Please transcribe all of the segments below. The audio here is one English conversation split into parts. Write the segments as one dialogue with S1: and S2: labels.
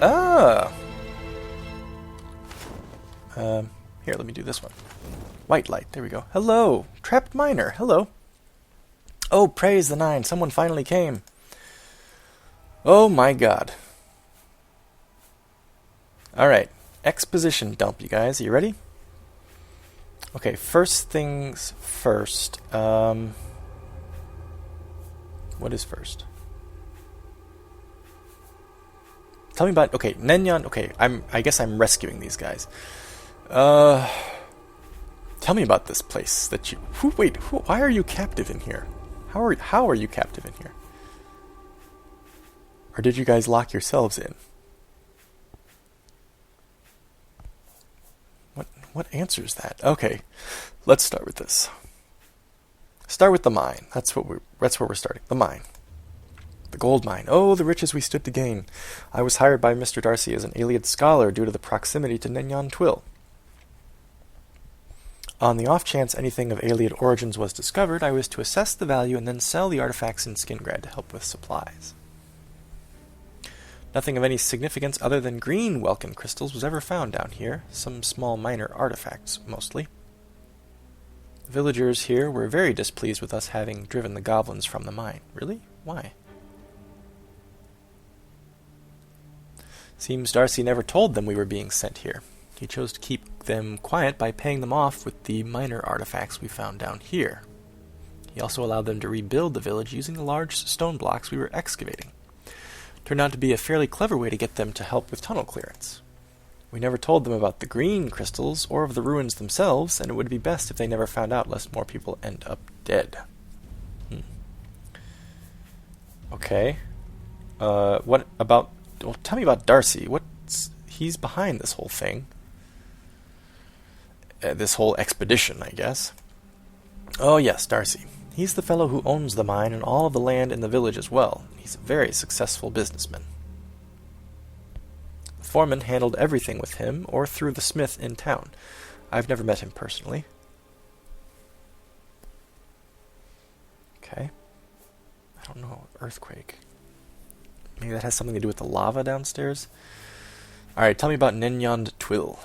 S1: Ah! Here, let me do this one. White light, there we go. Hello! Trapped miner, hello! Oh, praise the nine, someone finally came. Oh my god. Alright, exposition dump, you guys. Are you ready? Okay, first things first. What is first? Tell me about... Okay, Nenyon... Okay, I guess I'm rescuing these guys. Tell me about this place that you... why are you captive in here? How are you captive in here? Or did you guys lock yourselves in? What answers that? Okay, let's start with this. Start with the mine. That's where we're starting. The mine. The gold mine. Oh, the riches we stood to gain. I was hired by Mr. Darcy as an Ayleid scholar due to the proximity to Nenyon Twill. On the off chance anything of Ayleid origins was discovered, I was to assess the value and then sell the artifacts in Skingrad to help with supplies. Nothing of any significance other than green Welkin crystals was ever found down here, some small minor artifacts, mostly. The villagers here were very displeased with us having driven the goblins from the mine. Really? Why? Seems Darcy never told them we were being sent here. He chose to keep them quiet by paying them off with the minor artifacts we found down here. He also allowed them to rebuild the village using the large stone blocks we were excavating. Turned out to be a fairly clever way to get them to help with tunnel clearance. We never told them about the green crystals or of the ruins themselves, and it would be best if they never found out lest more people end up dead. Okay. What about... Well, tell me about Darcy. He's behind this whole thing. This whole expedition, I guess. Oh yes, Darcy. He's the fellow who owns the mine and all of the land in the village as well. He's a very successful businessman. The foreman handled everything with him or through the smith in town. I've never met him personally. Okay. I don't know. Earthquake. Maybe that has something to do with the lava downstairs? Alright, tell me about Nenyon Twill.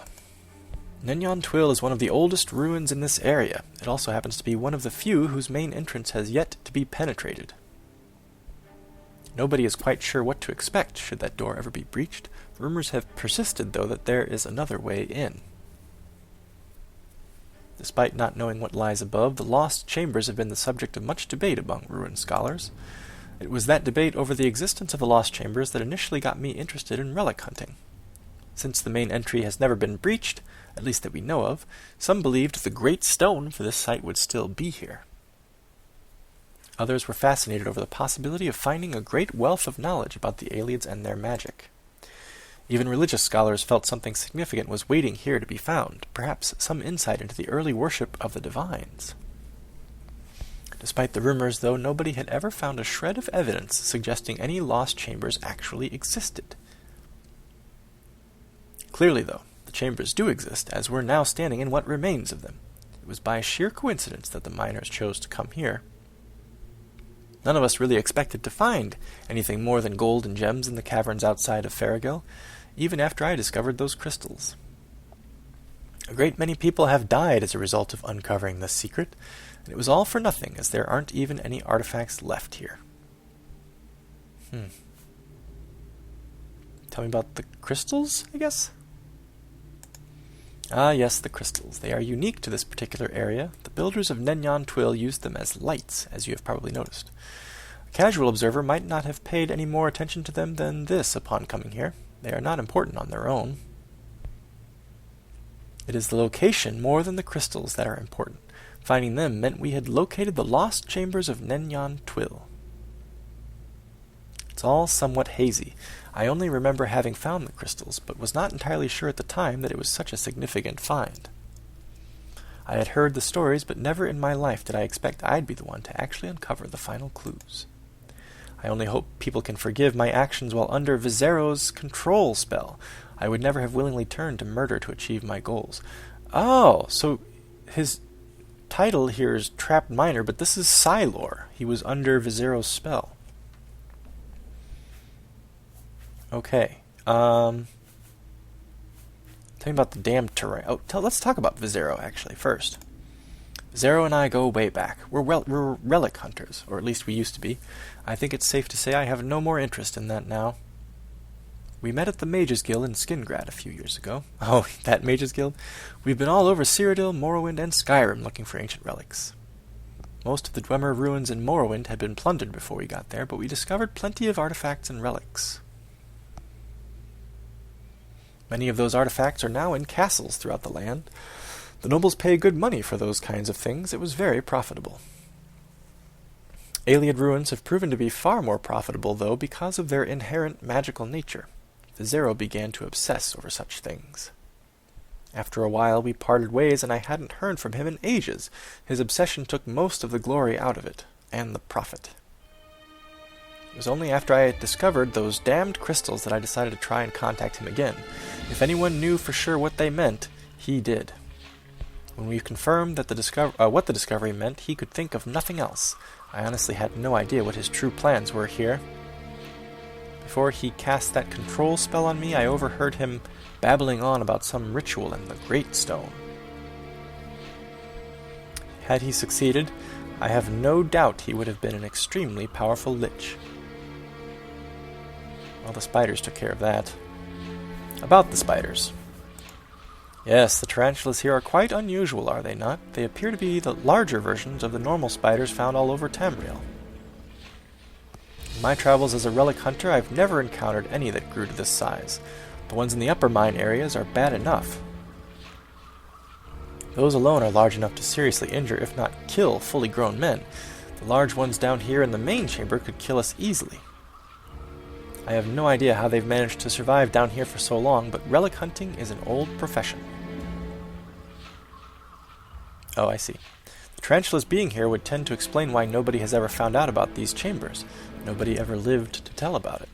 S1: Nenyon Twill is one of the oldest ruins in this area. It also happens to be one of the few whose main entrance has yet to be penetrated. Nobody is quite sure what to expect should that door ever be breached. Rumors have persisted, though, that there is another way in. Despite not knowing what lies above, the lost chambers have been the subject of much debate among ruin scholars. It was that debate over the existence of the lost chambers that initially got me interested in relic hunting. Since the main entry has never been breached, at least that we know of, some believed the great stone for this site would still be here. Others were fascinated over the possibility of finding a great wealth of knowledge about the Ayleids and their magic. Even religious scholars felt something significant was waiting here to be found, perhaps some insight into the early worship of the divines. Despite the rumors, though, nobody had ever found a shred of evidence suggesting any lost chambers actually existed. Clearly, though, the chambers do exist, as we're now standing in what remains of them. It was by sheer coincidence that the miners chose to come here. None of us really expected to find anything more than gold and gems in the caverns outside of Ferrigel, even after I discovered those crystals. A great many people have died as a result of uncovering this secret, and it was all for nothing, as there aren't even any artifacts left here. Tell me about the crystals, I guess? Ah, yes, the crystals. They are unique to this particular area. The builders of Nenyon Twill used them as lights, as you have probably noticed. A casual observer might not have paid any more attention to them than this upon coming here. They are not important on their own. It is the location more than the crystals that are important. Finding them meant we had located the lost chambers of Nenyon Twill. It's all somewhat hazy. I only remember having found the crystals, but was not entirely sure at the time that it was such a significant find. I had heard the stories, but never in my life did I expect I'd be the one to actually uncover the final clues. I only hope people can forgive my actions while under Visero's control spell. I would never have willingly turned to murder to achieve my goals. Oh, so his title here is Trapped Miner, but this is Silor. He was under Visero's spell. Okay. Tell me about the damn terrain. Oh, let's talk about Vizero, actually, first. Vizero and I go way back. We're relic hunters, or at least we used to be. I think it's safe to say I have no more interest in that now. We met at the Mages Guild in Skingrad a few years ago. Oh, that Mages Guild? We've been all over Cyrodiil, Morrowind, and Skyrim looking for ancient relics. Most of the Dwemer ruins in Morrowind had been plundered before we got there, but we discovered plenty of artifacts and relics. Many of those artifacts are now in castles throughout the land. The nobles pay good money for those kinds of things. It was very profitable. Ayleid ruins have proven to be far more profitable, though, because of their inherent magical nature. Vizero began to obsess over such things. After a while we parted ways, and I hadn't heard from him in ages. His obsession took most of the glory out of it, and the profit. It was only after I had discovered those damned crystals that I decided to try and contact him again. If anyone knew for sure what they meant, he did. When we confirmed that what the discovery meant, he could think of nothing else. I honestly had no idea what his true plans were here. Before he cast that control spell on me, I overheard him babbling on about some ritual in the Great Stone. Had he succeeded, I have no doubt he would have been an extremely powerful lich. Well, the spiders took care of that. About the spiders. Yes, the tarantulas here are quite unusual, are they not? They appear to be the larger versions of the normal spiders found all over Tamriel. In my travels as a relic hunter, I've never encountered any that grew to this size. The ones in the upper mine areas are bad enough. Those alone are large enough to seriously injure, if not kill, fully grown men. The large ones down here in the main chamber could kill us easily. I have no idea how they've managed to survive down here for so long, but relic hunting is an old profession. Oh, I see. The tarantulas being here would tend to explain why nobody has ever found out about these chambers. Nobody ever lived to tell about it.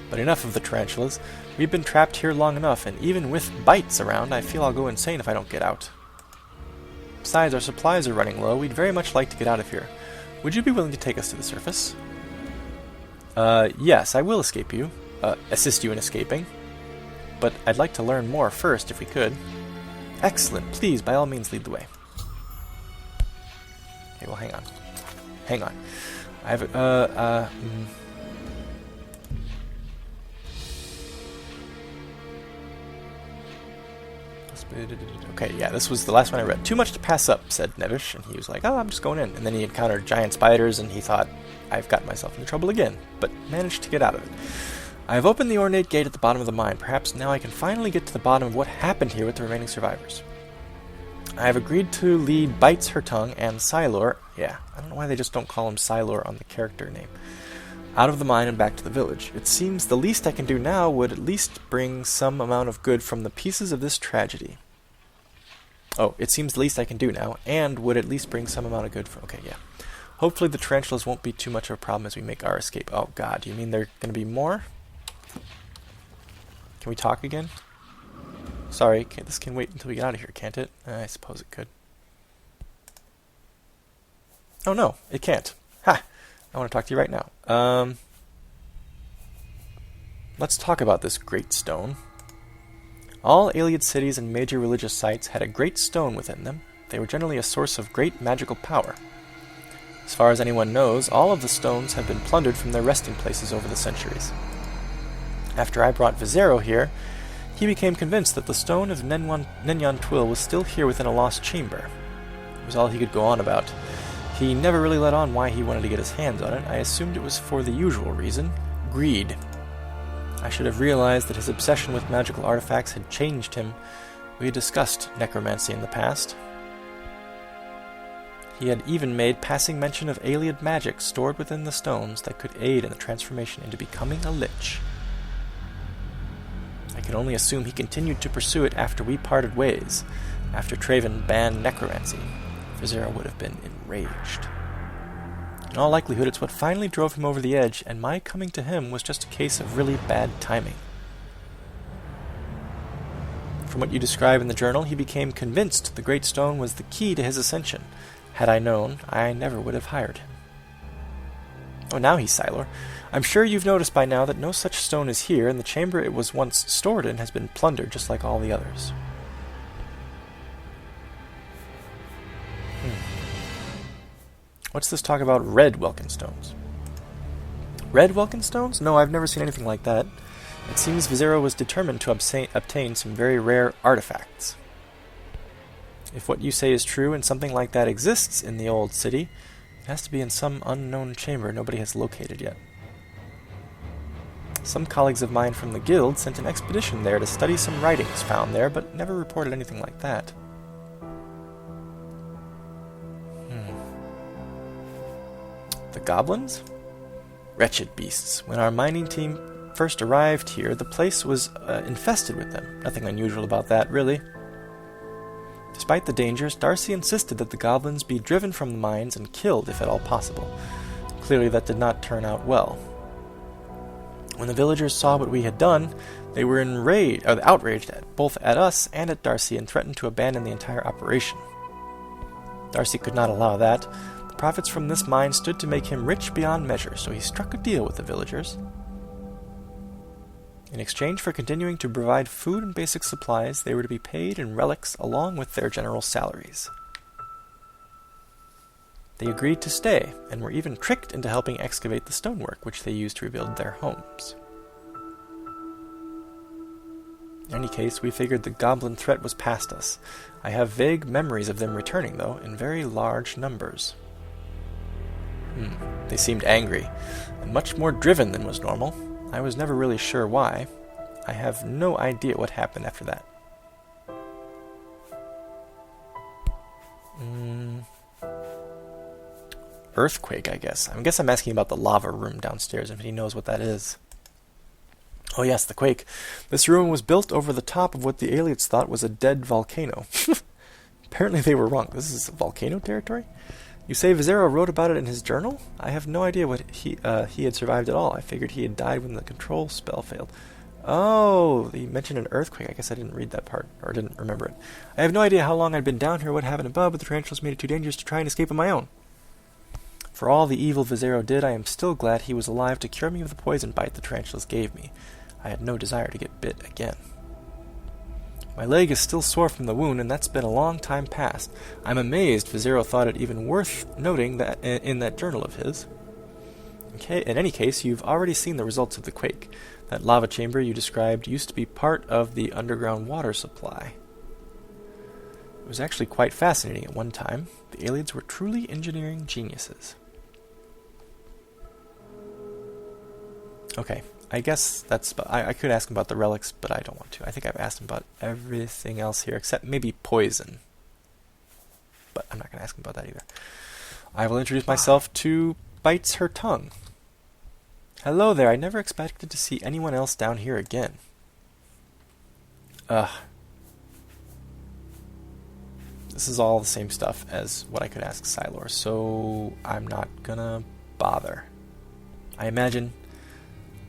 S1: But enough of the tarantulas. We've been trapped here long enough, and even with bites around, I feel I'll go insane if I don't get out. Besides, our supplies are running low. We'd very much like to get out of here. Would you be willing to take us to the surface? Yes, I will assist you in escaping. But I'd like to learn more first, if we could. Excellent. Please, by all means, lead the way. Okay, well, hang on. Hang on. I have, Okay, yeah, this was the last one I read. Too much to pass up, said Nevish, and he was like, oh, I'm just going in. And then he encountered giant spiders, and he thought, I've got myself into trouble again, but managed to get out of it. I have opened the ornate gate at the bottom of the mine. Perhaps now I can finally get to the bottom of what happened here with the remaining survivors. I have agreed to lead Bites Her Tongue and Silor, yeah, I don't know why they just don't call him Silor on the character name, out of the mine and back to the village. It seems the least I can do now would at least bring some amount of good from the pieces of this tragedy. Oh, it seems the least I can do now, and would at least bring some amount of good from... Okay, yeah. Hopefully the tarantulas won't be too much of a problem as we make our escape. Oh god, you mean there are going to be more? Can we talk again? Sorry, this can wait until we get out of here, can't it? I suppose it could. Oh no, it can't. Ha! I want to talk to you right now. Let's talk about this great stone. All Ayleid cities and major religious sites had a great stone within them. They were generally a source of great magical power. As far as anyone knows, all of the stones have been plundered from their resting places over the centuries. After I brought Vizero here, he became convinced that the stone of Nenyan Twill was still here within a lost chamber. It was all he could go on about. He never really let on why he wanted to get his hands on it. I assumed it was for the usual reason, greed. I should have realized that his obsession with magical artifacts had changed him. We had discussed necromancy in the past. He had even made passing mention of Ayleid magic stored within the stones that could aid in the transformation into becoming a lich. I can only assume he continued to pursue it after we parted ways. After Traven banned necromancy, Vizero would have been enraged. In all likelihood, it's what finally drove him over the edge, and my coming to him was just a case of really bad timing. From what you describe in the journal, he became convinced the Great Stone was the key to his ascension. Had I known, I never would have hired him. Oh, now he's Silor. I'm sure you've noticed by now that no such stone is here, and the chamber it was once stored in has been plundered just like all the others. What's this talk about red Welkin stones? Red Welkin stones? No, I've never seen anything like that. It seems Vizero was determined to obtain some very rare artifacts. If what you say is true and something like that exists in the old city, it has to be in some unknown chamber nobody has located yet. Some colleagues of mine from the guild sent an expedition there to study some writings found there, but never reported anything like that. The goblins? Wretched beasts. When our mining team first arrived here, the place was infested with them. Nothing unusual about that, really. Despite the dangers, Darcy insisted that the goblins be driven from the mines and killed if at all possible. Clearly that did not turn out well. When the villagers saw what we had done, they were outraged both at us and at Darcy and threatened to abandon the entire operation. Darcy could not allow that. The profits from this mine stood to make him rich beyond measure, so he struck a deal with the villagers. In exchange for continuing to provide food and basic supplies, they were to be paid in relics along with their general salaries. They agreed to stay, and were even tricked into helping excavate the stonework, which they used to rebuild their homes. In any case, we figured the goblin threat was past us. I have vague memories of them returning, though, in very large numbers. They seemed angry, and much more driven than was normal. I was never really sure why. I have no idea what happened after that. Earthquake, I guess. I guess I'm asking about the lava room downstairs, if he knows what that is. Oh yes, the quake. This room was built over the top of what the aliens thought was a dead volcano. Apparently they were wrong. This is volcano territory? You say Vizero wrote about it in his journal? I have no idea what he had survived at all. I figured he had died when the control spell failed. Oh, he mentioned an earthquake. I guess I didn't read that part, or didn't remember it. I have no idea how long I'd been down here, what happened above, but the tarantulas made it too dangerous to try and escape on my own. For all the evil Vizero did, I am still glad he was alive to cure me of the poison bite the tarantulas gave me. I had no desire to get bit again. My leg is still sore from the wound, and that's been a long time past. I'm amazed Vizero thought it even worth noting that in that journal of his. In any case, you've already seen the results of the quake. That lava chamber you described used to be part of the underground water supply. It was actually quite fascinating at one time. The aliens were truly engineering geniuses. Okay. I guess that's... I could ask him about the relics, but I don't want to. I think I've asked him about everything else here, except maybe poison. But I'm not going to ask him about that either. I will introduce myself to Bites Her Tongue. Hello there, I never expected to see anyone else down here again. This is all the same stuff as what I could ask Silor, so I'm not gonna bother. I imagine...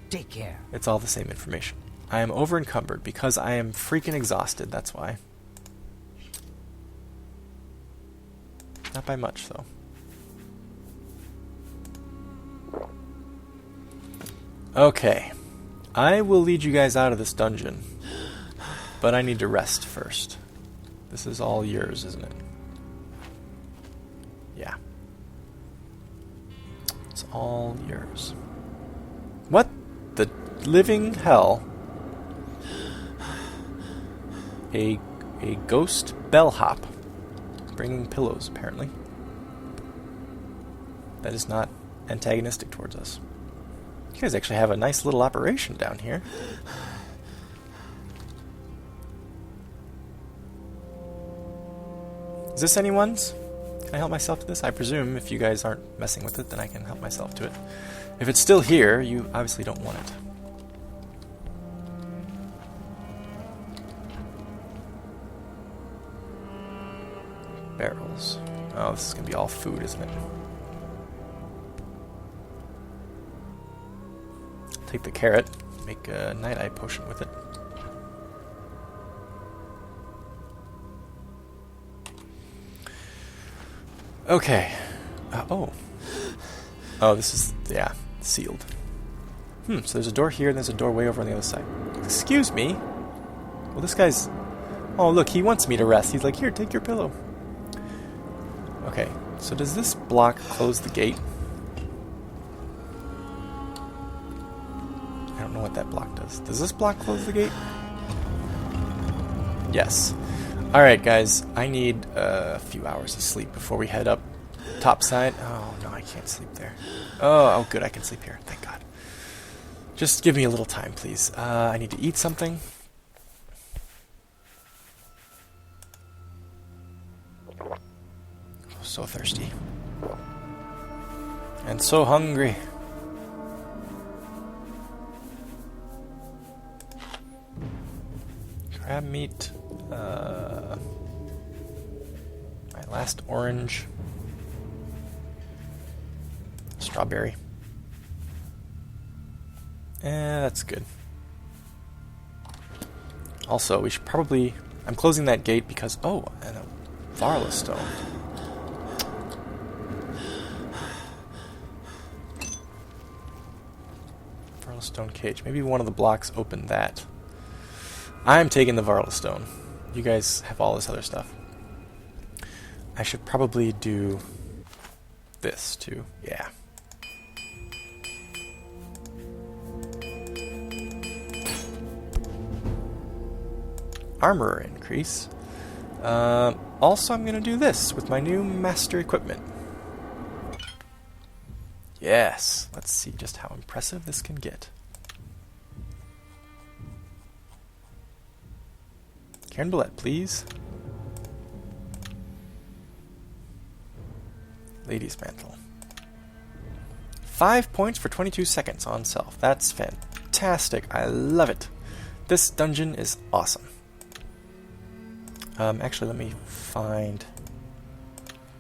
S2: Take care.
S1: It's all the same information. I am over-encumbered because I am freaking exhausted, that's why. Not by much, though. Okay. I will lead you guys out of this dungeon, but I need to rest first. This is all yours, isn't it? Yeah. It's all yours. What the living hell? A ghost bellhop. Bringing pillows, apparently. That is not antagonistic towards us. You guys actually have a nice little operation down here. Is this anyone's? Can I help myself to this? I presume if you guys aren't messing with it, then I can help myself to it. If it's still here, you obviously don't want it. Barrels. Oh, this is going to be all food, isn't it? Take the carrot, make a night-eye potion with it. Okay. Oh, this is, yeah, sealed. So there's a door here, and there's a door way over on the other side. Excuse me? Well, this guy's... Oh, look, he wants me to rest. He's like, here, take your pillow. Okay, so does this block close the gate? I don't know what that block does. Does this block close the gate? Yes. Alright, guys, I need a few hours of sleep before we head up topside. Oh, no, I can't sleep there. Oh, good, I can sleep here. Thank God. Just give me a little time, please. I need to eat something. So thirsty. And so hungry. Crab meat. My last orange. Strawberry. That's good. Also, we should probably... I'm closing that gate because... Oh, and a Varla stone. Varla stone cage. Maybe one of the blocks opened that. I'm taking the Varla stone. You guys have all this other stuff. I should probably do this too. Yeah. Armor increase. Also, I'm going to do this with my new master equipment. Yes. Let's see just how impressive this can get. Karen Billette, please. Lady's Mantle. 5 points for 22 seconds on self. That's fantastic. I love it. This dungeon is awesome. Actually, let me find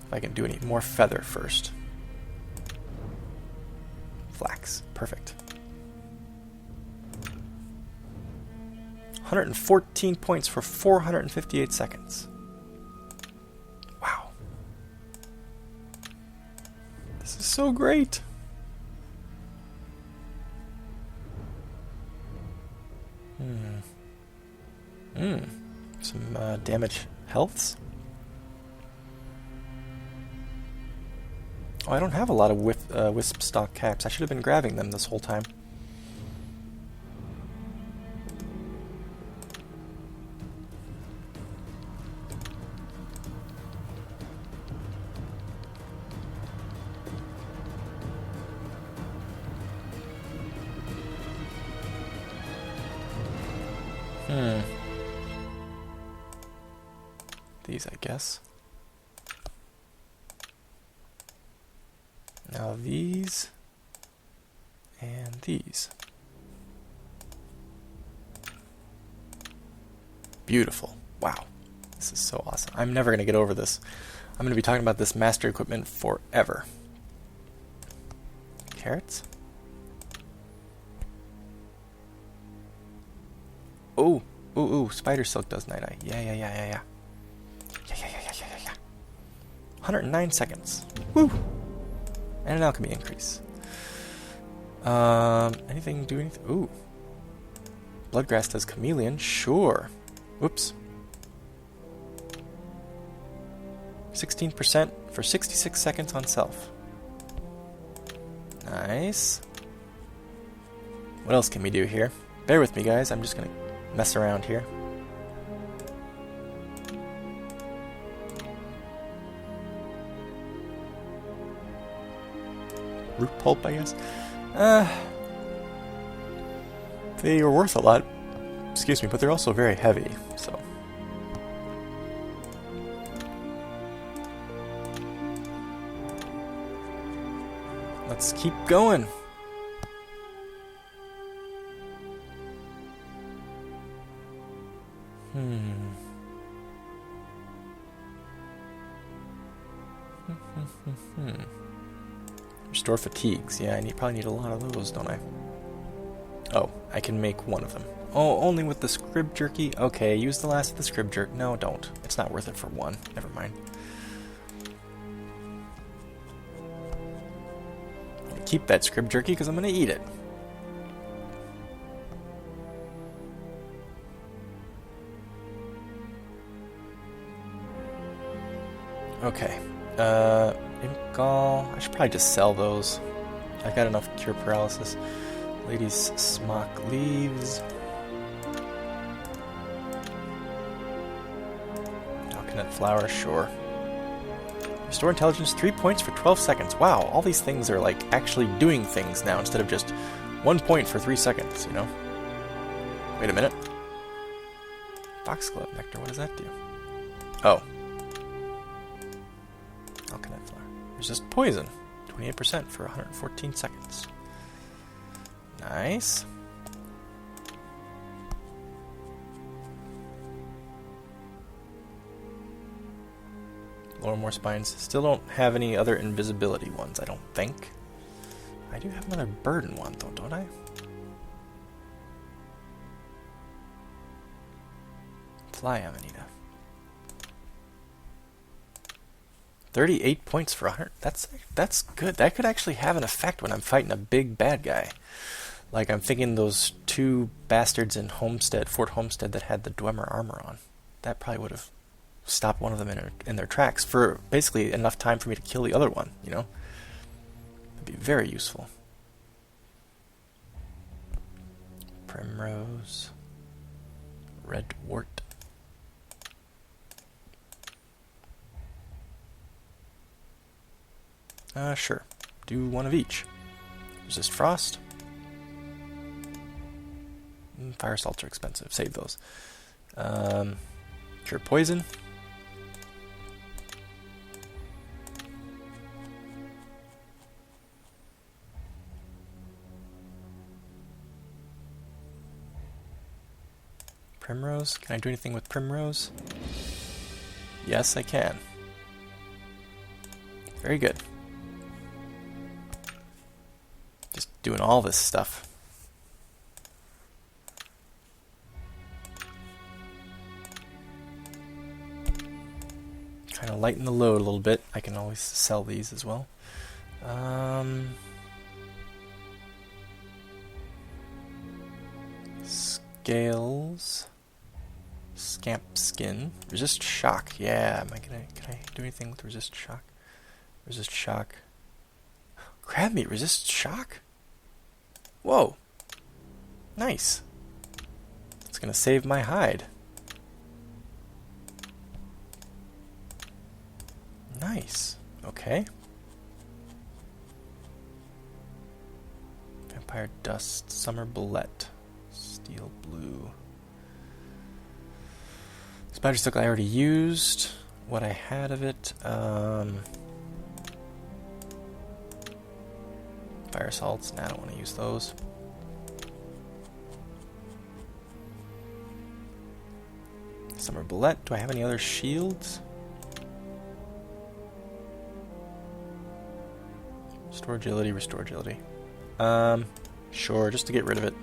S1: if I can do any more feather first. Flax. Perfect. 114 points for 458 seconds. Wow. This is so great. Some damage healths. Oh, I don't have a lot of wisp stock caps. I should have been grabbing them this whole time. These, I guess. Now these and these. Beautiful. Wow. This is so awesome. I'm never going to get over this. I'm going to be talking about this master equipment forever. Carrots? Oh, ooh, spider silk does 9-9. Yeah. 109 seconds. Woo! And an alchemy increase. Anything do anything? Ooh. Bloodgrass does chameleon. Sure. Whoops. 16% for 66 seconds on self. Nice. What else can we do here? Bear with me, guys. I'm just gonna mess around here. Root pulp, I guess. They are worth a lot. Excuse me, but they're also very heavy, so. Let's keep going. Restore fatigues. Yeah, probably need a lot of those, don't I? Oh, I can make one of them. Oh, only with the scrib jerky? Okay, use the last of the scrib jerk. No, don't. It's not worth it for one. Never mind. I'm gonna keep that scrib jerky because I'm gonna eat it. Okay. Imp I should probably just sell those. I've got enough cure paralysis. Lady's smock leaves. Coconut flower, sure. Restore intelligence 3 points for 12 seconds. Wow, all these things are like actually doing things now instead of just 1 point for 3 seconds, you know? Wait a minute. Foxglove nectar, what does that do? Oh. Coconut flower. Resist poison. 28% for 114 seconds. Nice. Lower more spines. Still don't have any other invisibility ones, I don't think. I do have another burden one, though, don't I? Fly Amanita. 38 points for 100. That's good. That could actually have an effect when I'm fighting a big bad guy. Like I'm thinking those two bastards in Fort Homestead that had the Dwemer armor on. That probably would have stopped one of them in their tracks for basically enough time for me to kill the other one, you know? That'd be very useful. Primrose. Red wart. Sure. Do one of each. Resist frost. Fire salts are expensive. Save those. Cure poison. Primrose. Can I do anything with Primrose? Yes, I can. Very good. Just doing all this stuff. Kind of lighten the load a little bit. I can always sell these as well. Scales. Scamp skin. Resist shock. Yeah, can I do anything with resist shock? Resist shock. Crab meat resist shock? Whoa. Nice. It's gonna save my hide. Nice. Okay. Vampire dust. Summer bullet. Steel blue. Spider silk I already used. What I had of it. Fire salts. Nah, I don't want to use those. Summer bullet. Do I have any other shields? Restore agility, restore agility. Sure, just to get rid of it.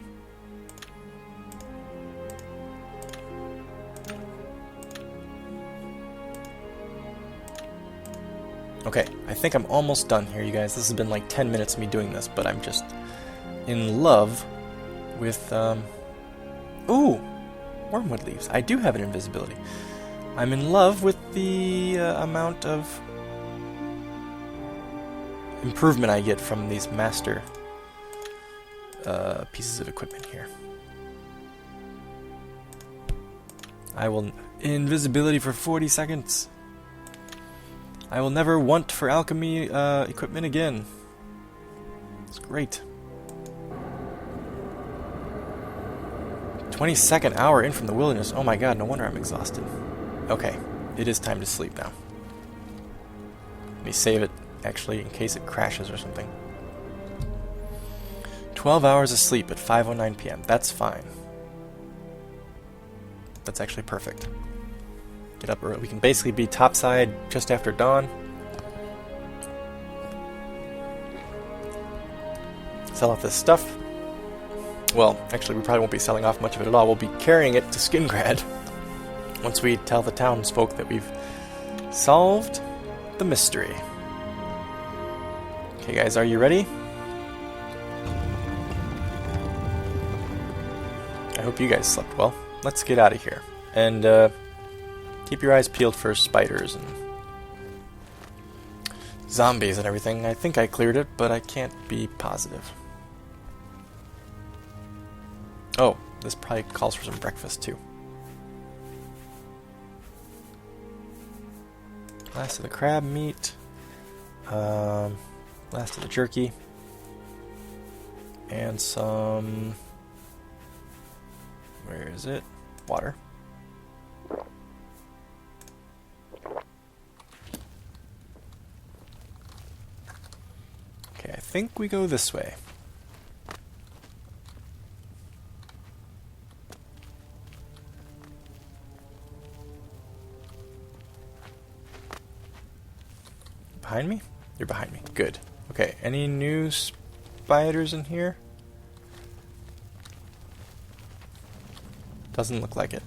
S1: Okay, I think I'm almost done here, you guys. This has been like 10 minutes of me doing this, but I'm just in love with, Ooh! Wormwood leaves. I do have an invisibility. I'm in love with the amount of improvement I get from these master pieces of equipment here. I will... Invisibility for 40 seconds. I will never want for alchemy equipment again. It's great. 22nd hour in from the wilderness. Oh my god, no wonder I'm exhausted. Okay, it is time to sleep now. Let me save it, actually, in case it crashes or something. 12 hours of sleep at 5:09 p.m. That's fine. That's actually perfect. Get up early. We can basically be topside just after dawn. Sell off this stuff. Well, actually, we probably won't be selling off much of it at all. We'll be carrying it to Skingrad once we tell the townsfolk that we've solved the mystery. Okay, guys, are you ready? I hope you guys slept well. Let's get out of here. And keep your eyes peeled for spiders and zombies and everything. I think I cleared it, but I can't be positive. Oh, this probably calls for some breakfast too. Last of the crab meat. Last of the jerky. And some... where is it? Water. Okay, I think we go this way. Behind me? You're behind me. Good. Okay, any new spiders in here? Doesn't look like it.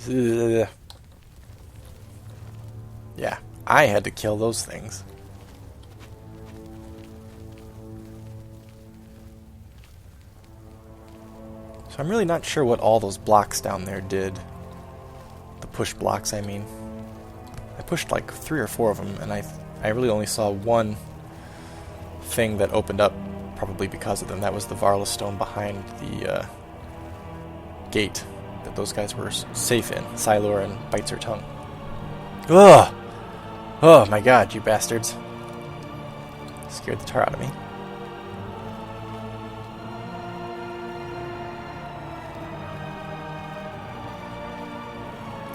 S1: Ugh. Yeah, I had to kill those things. So I'm really not sure what all those blocks down there did. The push blocks, I mean. I pushed like 3 or 4 of them, and I really only saw one thing that opened up, probably because of them. That was the Varla stone behind the gate that those guys were safe in. Silor and bites her tongue. Ugh! Oh my god, you bastards. Scared the tar out of me.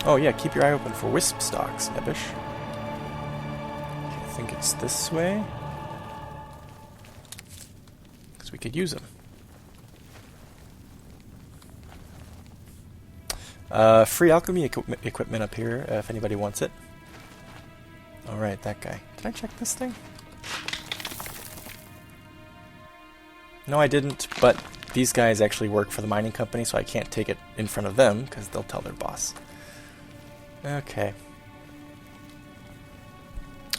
S1: Oh yeah, keep your eye open for wisp stalks, Nebbish. I think it's this way. Because we could use them. Free alchemy equipment up here, if anybody wants it. Alright, that guy. Did I check this thing? No, I didn't, but these guys actually work for the mining company, so I can't take it in front of them, because they'll tell their boss. Okay.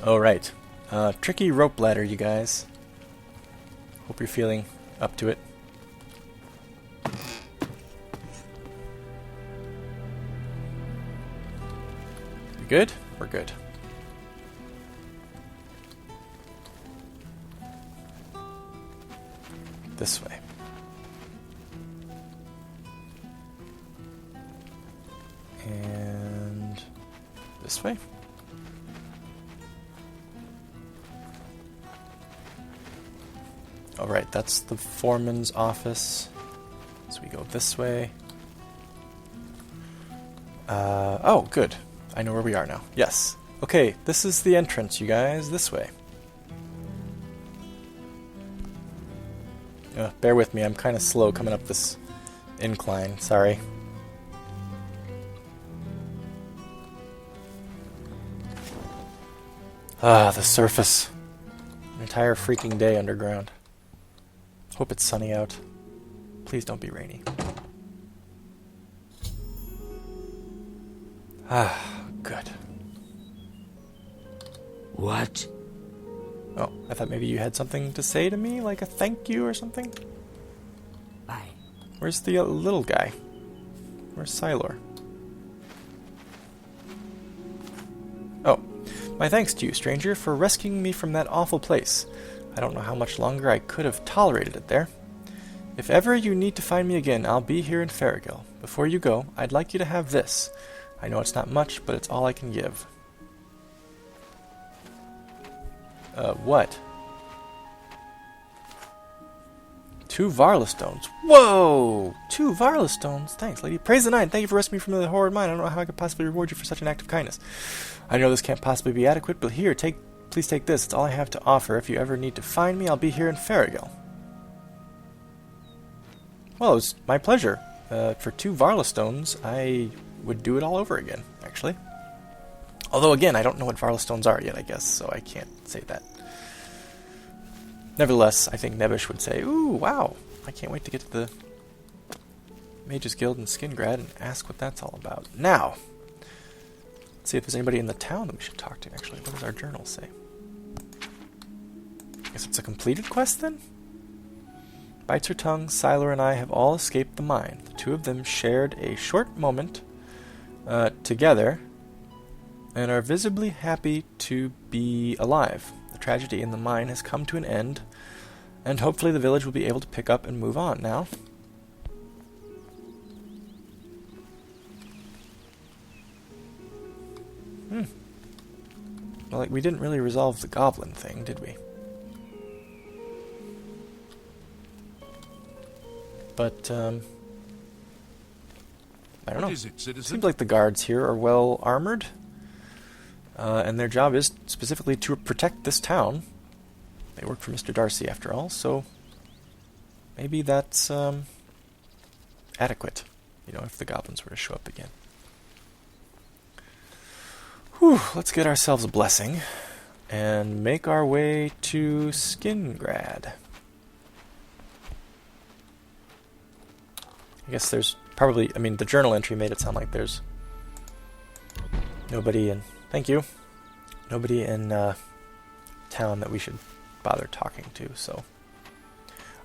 S1: Alright. Tricky rope ladder, you guys. Hope you're feeling up to it. You good? We're good. This way. And this way. Alright, that's the foreman's office. So we go this way. Oh, good. I know where we are now. Yes. Okay, this is the entrance, you guys. This way. Bear with me, I'm kind of slow coming up this incline. Sorry. Ah, the surface. An entire freaking day underground. Hope it's sunny out. Please don't be rainy. Ah, good.
S2: What?
S1: Oh, I thought maybe you had something to say to me, like a thank you or something?
S2: Bye.
S1: Where's the little guy? Where's Silor? Oh, my thanks to you, stranger, for rescuing me from that awful place. I don't know how much longer I could have tolerated it there. If ever you need to find me again, I'll be here in Ferrigil. Before you go, I'd like you to have this. I know it's not much, but it's all I can give. What? 2 Varla stones. Whoa! 2 Varla stones. Thanks, lady. Praise the Nine. Thank you for rescuing me from the horrid mine. I don't know how I could possibly reward you for such an act of kindness. I know this can't possibly be adequate, but here, please take this. It's all I have to offer. If you ever need to find me, I'll be here in Ferrigil. Well, it was my pleasure. For 2 Varla stones, I would do it all over again, actually. Although, again, I don't know what Varla stones are yet, I guess, so I can't say that. Nevertheless, I think Nebbish would say, ooh, wow, I can't wait to get to the Mages Guild in Skingrad and ask what that's all about. Now, let's see if there's anybody in the town that we should talk to, actually. What does our journal say? Guess it's a completed quest, then? Bites her tongue, Silor and I have all escaped the mine. The 2 of them shared a short moment together and are visibly happy to be alive. The tragedy in the mine has come to an end, and hopefully the village will be able to pick up and move on now. Well, like, we didn't really resolve the goblin thing, did we? But, I don't know.
S3: What is it, citizen?
S1: Seems like the guards here are well armored. And their job is specifically to protect this town. They work for Mr. Darcy, after all, so maybe that's adequate, you know, if the goblins were to show up again. Whew, let's get ourselves a blessing and make our way to Skingrad. I guess there's probably, I mean, the journal entry made it sound like there's nobody in, thank you, nobody in town that we should bother talking to, so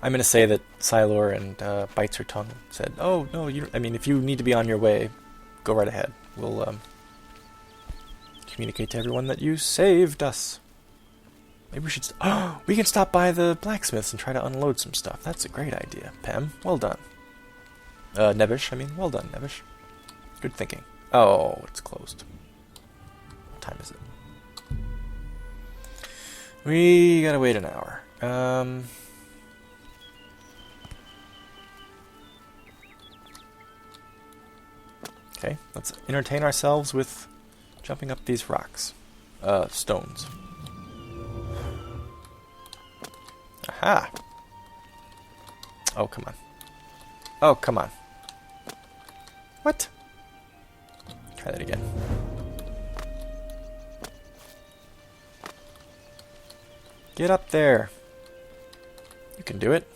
S1: I'm going to say that Silor and Bites Her Tongue said, oh, no, if you need to be on your way, go right ahead. We'll communicate to everyone that you saved us. Maybe we should... we can stop by the blacksmiths and try to unload some stuff. That's a great idea, Pem. Well done. Nevish, well done, Nevish. Good thinking. Oh, it's closed. What time is it? We gotta wait an hour. Okay, let's entertain ourselves with jumping up these rocks. Stones. Aha! Oh, come on. Oh, come on. What? Try that again. Get up there. You can do it.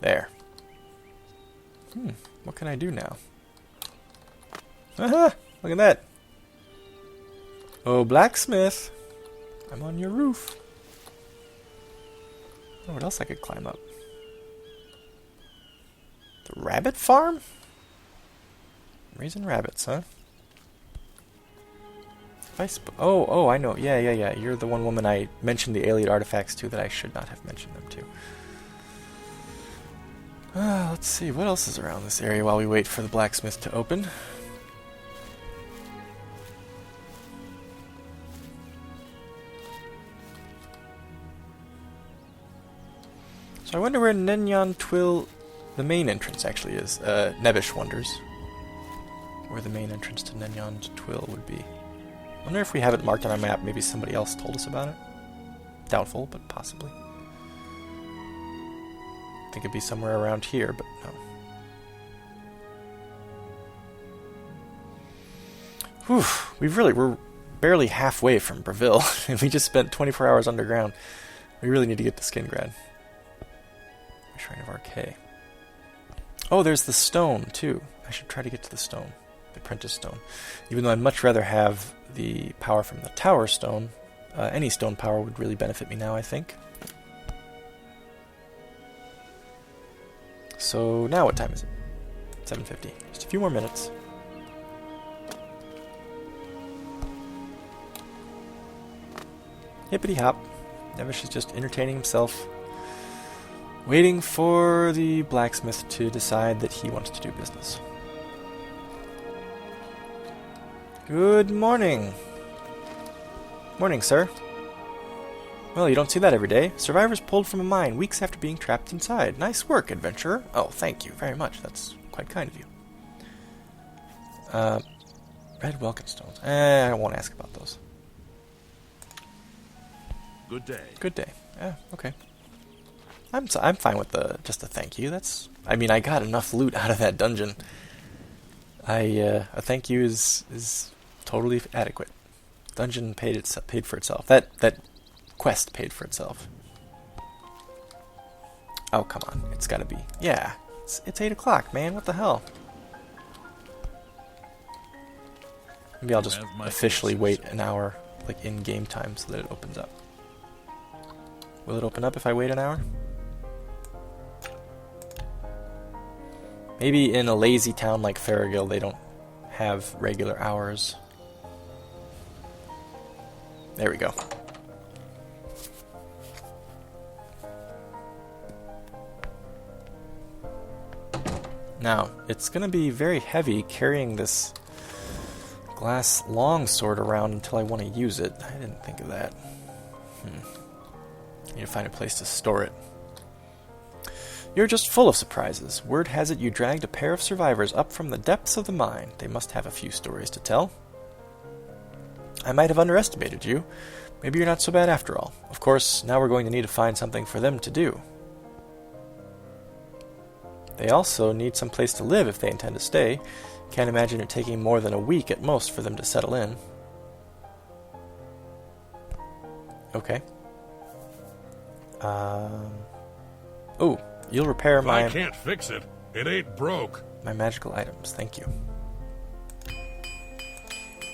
S1: There. What can I do now? Aha! Look at that. Oh, blacksmith. I'm on your roof. I don't know what else I could climb up. The rabbit farm? Raising rabbits, huh? Oh, I know. Yeah. You're the one woman I mentioned the alien artifacts to that I should not have mentioned them to. Let's see, what else is around this area while we wait for the blacksmith to open? So I wonder where Nenyon Twill, the main entrance, actually is. Nevish wonders where the main entrance to Nenyon Twill would be. I wonder if we have it marked on our map. Maybe somebody else told us about it. Doubtful, but possibly. I think it'd be somewhere around here, but no. Whew, we're barely halfway from Breville, and we just spent 24 hours underground. We really need to get to Skingrad. Shrine of Archay. Oh, there's the stone, too. I should try to get to the stone. The apprentice stone. Even though I'd much rather have the power from the tower stone. Any stone power would really benefit me now, I think. So, now what time is it? 7:50. Just a few more minutes. Hippity hop. Nevish is just entertaining himself, waiting for the blacksmith to decide that he wants to do business. Good morning. Morning, sir. Well, you don't see that every day. Survivors pulled from a mine weeks after being trapped inside. Nice work, adventurer. Oh, thank you very much. That's quite kind of you. Red welcome stones. I won't ask about those.
S3: Good day.
S1: Good day. Okay. I'm fine with just a thank you. I got enough loot out of that dungeon. A thank you is totally adequate. Dungeon paid for itself. That quest paid for itself. Oh, come on. It's gotta be. Yeah. It's 8 o'clock, man. What the hell? Maybe I'll just officially wait an hour, like in game time, so that it opens up. Will it open up if I wait an hour? Maybe in a lazy town like Cyrodiil they don't have regular hours. There we go. Now, it's going to be very heavy carrying this glass longsword around until I want to use it. I didn't think of that. I need to find a place to store it. You're just full of surprises. Word has it you dragged a pair of survivors up from the depths of the mine. They must have a few stories to tell. I might have underestimated you. Maybe you're not so bad after all. Of course, now we're going to need to find something for them to do. They also need some place to live if they intend to stay. Can't imagine it taking more than a week at most for them to settle in. Okay. Oh, you'll repair my...
S3: I can't fix it. It ain't broke.
S1: My magical items, thank you.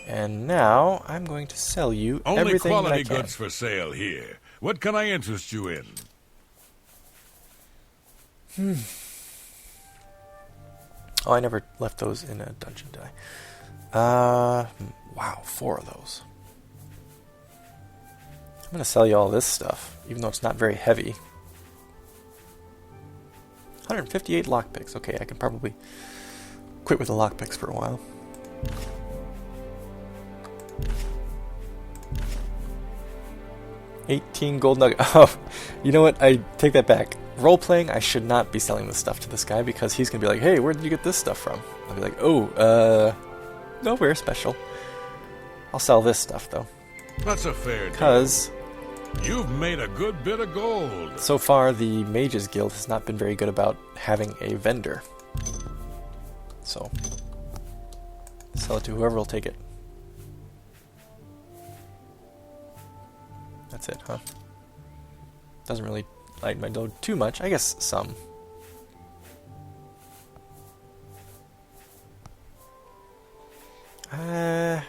S1: And now, I'm going to sell you
S3: Only
S1: everything that I
S3: quality
S1: can.
S3: goods for sale here. What can I interest you in?
S1: Oh, I never left those in a dungeon, did I? Wow, 4 of those. I'm going to sell you all this stuff, even though it's not very heavy. 158 lockpicks. Okay, I can probably quit with the lockpicks for a while. $18 gold nugget. Oh, you know what? I take that back. Role-playing, I should not be selling this stuff to this guy because he's going to be like, hey, where did you get this stuff from? I'll be like, oh, nowhere special. I'll sell this stuff, though.
S3: That's a fair deal.
S1: Because
S3: You've made a good bit of gold.
S1: so far, the Mages Guild has not been very good about having a vendor. So, sell it to whoever will take it. That's it, huh? Doesn't really lighten my load too much. I guess some.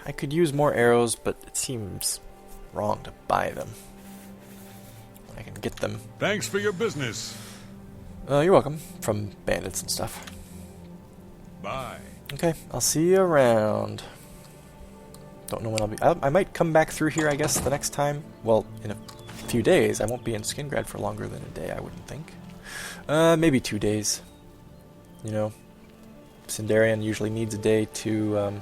S1: I could use more arrows, but it seems wrong to buy them when I can get them.
S3: Thanks for your business.
S1: You're welcome. From bandits and stuff.
S3: Bye.
S1: Okay, I'll see you around. Don't know when I'll be... I might come back through here, I guess, the next time. Well, in a few days. I won't be in Skingrad for longer than a day, I wouldn't think. Maybe 2 days. You know, Sindarian usually needs a day to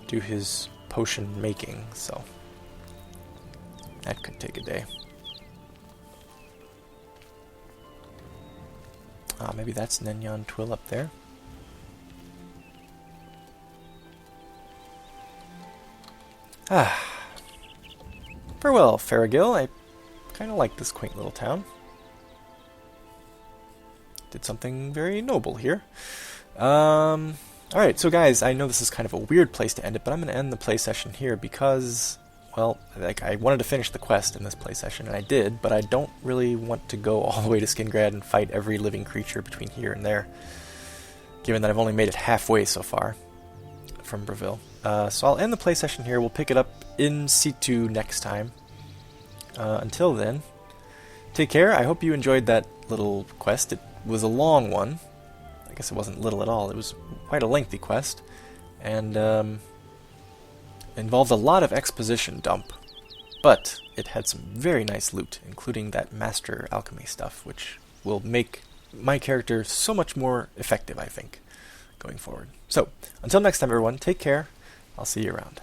S1: do his potion making, so that could take a day. Maybe that's Nenyon Twill up there. Farewell, Cyrodiil. I kind of like this quaint little town. Did something very noble here. Alright, so guys, I know this is kind of a weird place to end it, but I'm going to end the play session here because, well, like, I wanted to finish the quest in this play session, and I did, but I don't really want to go all the way to Skingrad and fight every living creature between here and there, given that I've only made it halfway so far from Breville. So I'll end the play session here. We'll pick it up in situ next time. Until then, take care. I hope you enjoyed that little quest. It was a long one. I guess it wasn't little at all. It was quite a lengthy quest. And involved a lot of exposition dump. But it had some very nice loot, including that master alchemy stuff, which will make my character so much more effective, I think, going forward. So, until next time, everyone, take care. I'll see you around.